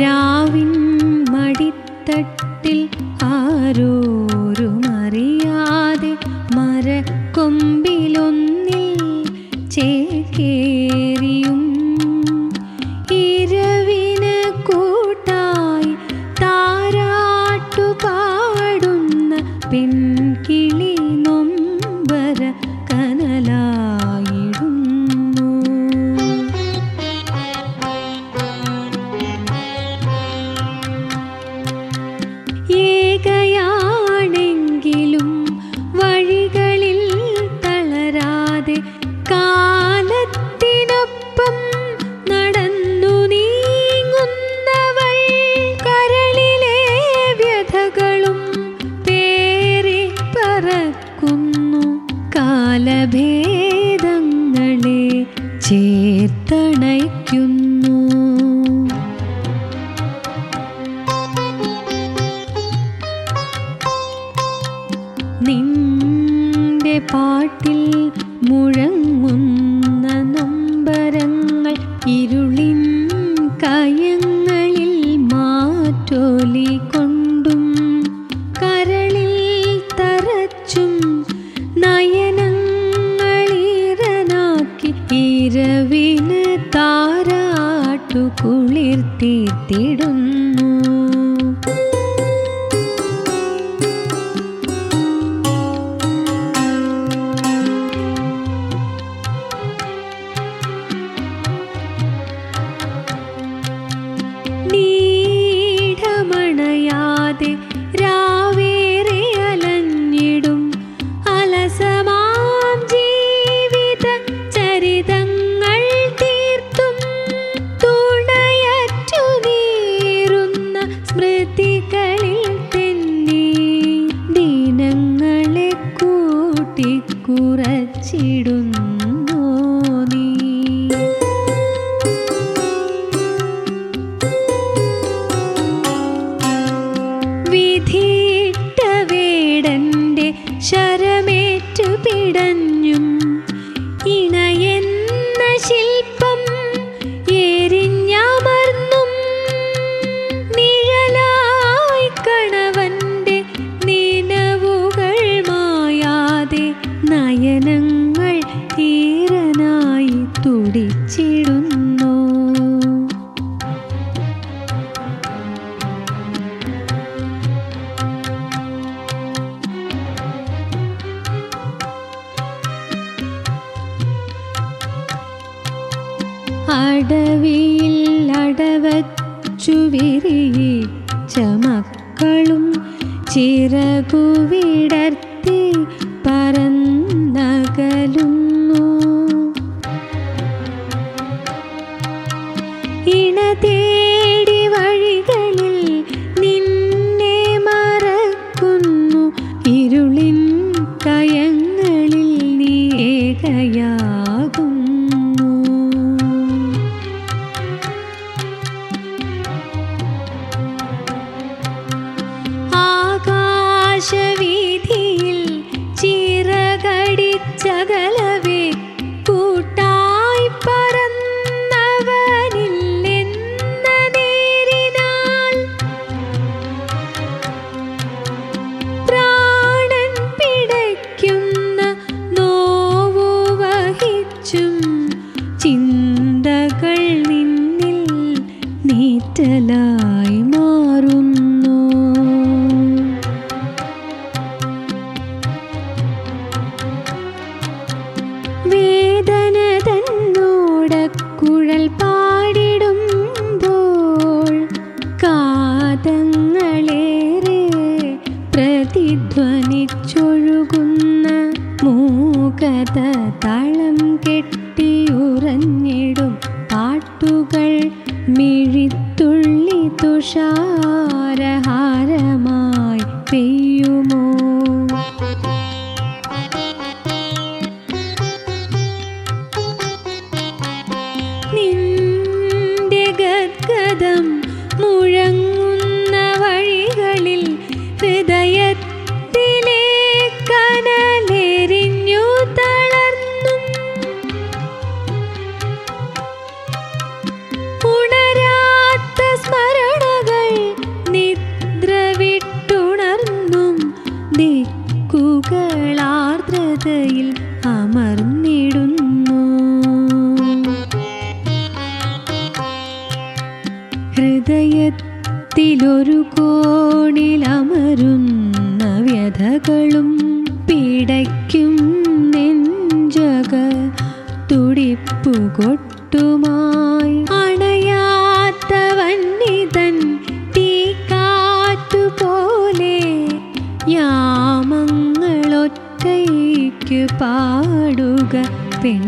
രാവിൻ മടിത്തട്ടിൽ ആരോരുമറിയാതെ മരക്കൊമ്പിലൊന്നിൽ ചേക്കേറിയും ഇരവിന് കൂട്ടായി താരാട്ടു പാടുന്ന പെൺകിളി നൊമ്പര കനലായിടുന്നു. ഏകയാണെങ്കിലും വഴികളിൽ തളരാതെ കാലത്തിനൊപ്പം നടന്നു നീങ്ങുന്നവൾ കരളിലെ വ്യഥകളും പേറി പറക്കുന്നു. കാലഭേദങ്ങളെ ചേർത്തണയ്ക്കുന്നു. നിന്റെ പാട്ടിൽ മുഴങ്ങുന്ന നൊമ്പരങ്ങൾ ഇരുളിൻ കയങ്ങളിൽ മാറ്റൊലി കൊണ്ടും കരളിൽ തറച്ചും നയനങ്ങളിരനാക്കി ഇരവിന് താരാട്ടു കുളിർത്തിയിടുന്നു. നീടമണയാതെ രാവേറെ അലഞ്ഞിടും അലസമാം ജീവിത ചരിതങ്ങൾ തീർത്തും തുണയറ്റു നീറുന്ന സ്മൃതികളിൽ തെന്നി ദിനങ്ങളെ കൂട്ടിക്കുറച്ചിടുന്നു നീ. വിധിയിട്ട വേടന്റെ ശരമേറ്റു പിടഞ്ഞും ഇണയെന്ന ശില്പം എരിഞ്ഞമർന്നും നിഴലായി കണവന്റെ നിനവുകൾ മായാതെ നയനങ്ങൾ ഈറനായി തുടിച്ചിടുന്നു. അടവിയിൽ അടവച്ചു വിരിയിച്ച മക്കളും ചിറകു വിടർത്തി പറന്നകലുന്നു. ഇണ തേടി വഴികളിൽ നിന്നെ മറക്കുന്നു. ഇരുളിൻ കയങ്ങളിൽ നീ ഏകയാകുന്നു. ആകാശവീഥിയിൽ ചിറകടിച്ചകലവേ കൂട്ടായി പറന്നവനില്ലെന്ന നേരിനാൽ പ്രാണൻ പിടയ്ക്കുന്ന നോവു വഹിച്ചും ചിന്തകൾ നിന്നിൽ നീറ്റലായി മാറുന്നു. വേദന തന്നോടക്കുഴൽ പാടിടുമ്പോൾ കാതങ്ങളേറെ പ്രതിധ്വനിച്ചൊഴുകുന്ന മൂകത തളം കെട്ടിയുറഞ്ഞിടും പാട്ടുകൾ മിഴിത്തുള്ളി തുഷാരഹാരമായി പെയ്യുമോ? നിന്റെ ഗദ്ഗദം മുഴങ്ങുന്ന വഴി ഹൃദയത്തിലൊരു കോണിലമരുന്ന വ്യഥകളും പിടയ്ക്കും നെഞ്ചക തുടിപ്പുകൊട്ടുമായി അണയാത്ത വന്നിതൻ തീക്കാറ്റുപോലെ യാമങ്ങളൊറ്റയ്ക്കു പാടുക പെൺ